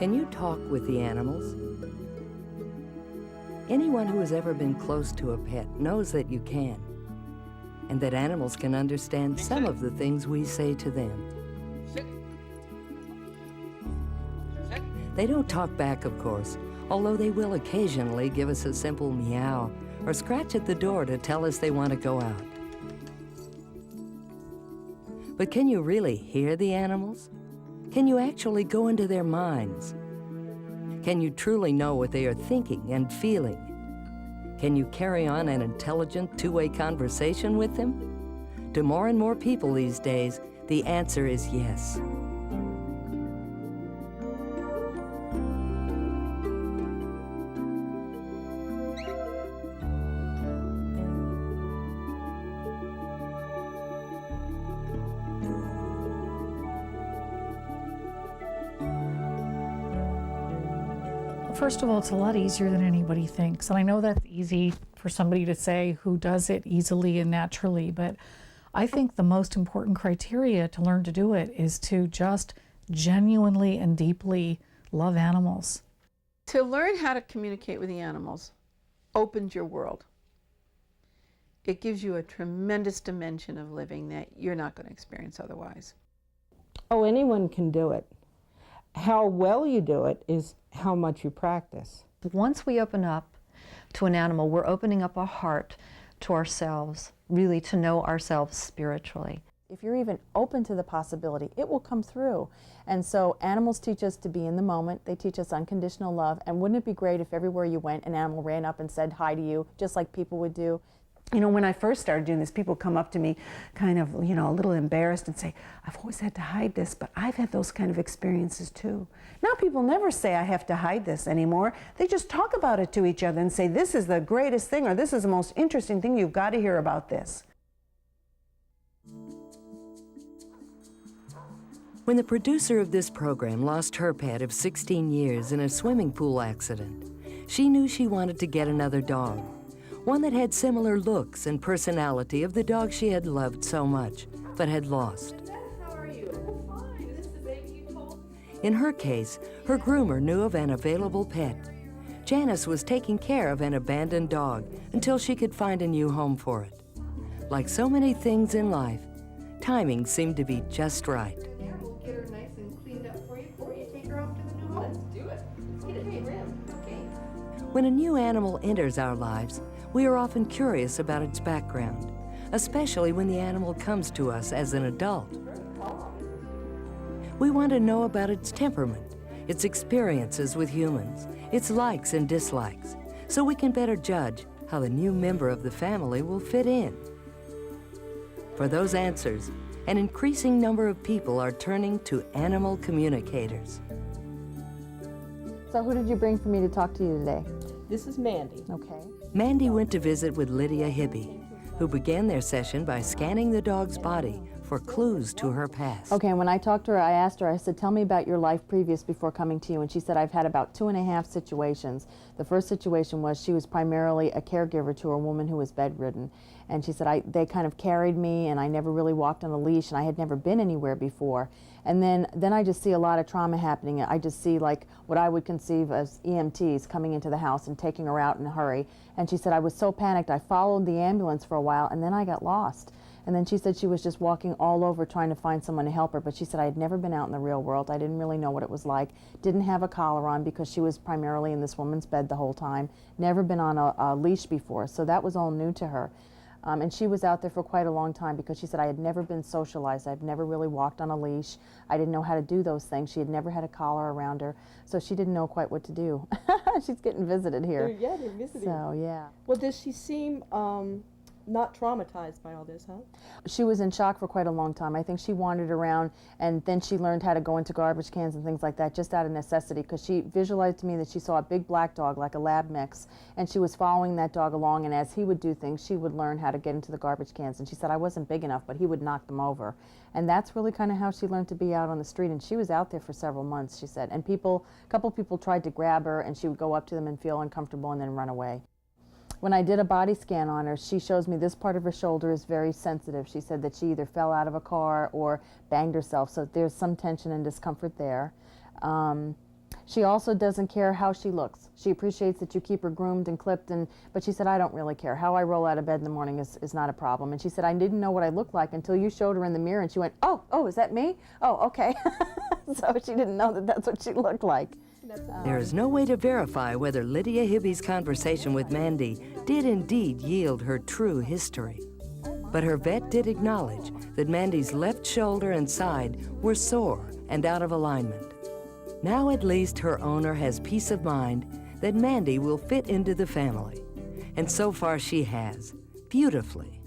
Can you talk with the animals? Anyone who has ever been close to a pet knows that you can, and that animals can understand some of the things we say to them. They don't talk back, of course, although they will occasionally give us a simple meow or scratch at the door to tell us they want to go out. But can you really hear the animals? Can you actually go into their minds? Can you truly know what they are thinking and feeling? Can you carry on an intelligent two-way conversation with them? To more and more people these days, the answer is yes. First of all, it's a lot easier than anybody thinks. And I know that's easy for somebody to say who does it easily and naturally, but I think the most important criteria to learn to do it is to just genuinely and deeply love animals. To learn how to communicate with the animals opens your world. It gives you a tremendous dimension of living that you're not going to experience otherwise. Oh, anyone can do it. How well you do it is how much you practice. Once we open up to an animal, we're opening up our heart to ourselves, really to know ourselves spiritually. If you're even open to the possibility, it will come through. And so animals teach us to be in the moment. They teach us unconditional love. And wouldn't it be great if everywhere you went, an animal ran up and said hi to you, just like people would do? You know, when I first started doing this, people come up to me kind of, you know, a little embarrassed and say, I've always had to hide this, but I've had those kind of experiences too. Now people never say I have to hide this anymore. They just talk about it to each other and say, this is the greatest thing, or this is the most interesting thing, you've got to hear about this. When the producer of this program lost her pet of 16 years in a swimming pool accident, she knew she wanted to get another dog. One that had similar looks and personality of the dog she had loved so much, but had lost. How are you? Oh, fine. Is this the baby you told? In her case, her groomer knew of an available pet. Janice was taking care of an abandoned dog until she could find a new home for it. Like so many things in life, timing seemed to be just right. Yeah, we'll get her nice and cleaned up for you take her off to the new home. Let's do it. Let's get it trimmed. Okay. When a new animal enters our lives, we are often curious about its background, especially when the animal comes to us as an adult. We want to know about its temperament, its experiences with humans, its likes and dislikes, so we can better judge how the new member of the family will fit in. For those answers, an increasing number of people are turning to animal communicators. So who did you bring for me to talk to you today? This is Mandy. Okay. Mandy went to visit with Lydia Hibby, who began their session by scanning the dog's body for clues to her past. Okay, and when I talked to her, I asked her, I said, tell me about your life previous before coming to you. And she said, I've had about 2.5 situations. The first situation was she was primarily a caregiver to a woman who was bedridden. And she said, they kind of carried me, and I never really walked on a leash, and I had never been anywhere before. And then I just see a lot of trauma happening. I just see like what I would conceive as EMTs coming into the house and taking her out in a hurry. And she said, I was so panicked, I followed the ambulance for a while, and then I got lost. And then she said she was just walking all over trying to find someone to help her, but she said, I had never been out in the real world. I didn't really know what it was like. Didn't have a collar on because she was primarily in this woman's bed the whole time. Never been on a leash before, so that was all new to her. And she was out there for quite a long time because she said, I had never been socialized. I've never really walked on a leash. I didn't know how to do those things. She had never had a collar around her, so she didn't know quite what to do. She's getting visited here. Yeah, they're visiting. So, yeah. Well, does she seem not traumatized by all this, huh? She was in shock for quite a long time. I think she wandered around, and then she learned how to go into garbage cans and things like that just out of necessity, because she visualized to me that she saw a big black dog, like a lab mix, and she was following that dog along, and as he would do things, she would learn how to get into the garbage cans. And she said, I wasn't big enough, but he would knock them over. And that's really kind of how she learned to be out on the street, and she was out there for several months, she said. And a couple people tried to grab her, and she would go up to them and feel uncomfortable and then run away. When I did a body scan on her, she shows me this part of her shoulder is very sensitive. She said that she either fell out of a car or banged herself, so there's some tension and discomfort there. She also doesn't care how she looks. She appreciates that you keep her groomed and clipped, but she said, I don't really care. How I roll out of bed in the morning is not a problem. And she said, I didn't know what I looked like until you showed her in the mirror, and she went, oh, is that me? Oh, okay. So she didn't know that that's what she looked like. There is no way to verify whether Lydia Hibby's conversation with Mandy did indeed yield her true history. But her vet did acknowledge that Mandy's left shoulder and side were sore and out of alignment. Now at least her owner has peace of mind that Mandy will fit into the family. And so far she has, beautifully.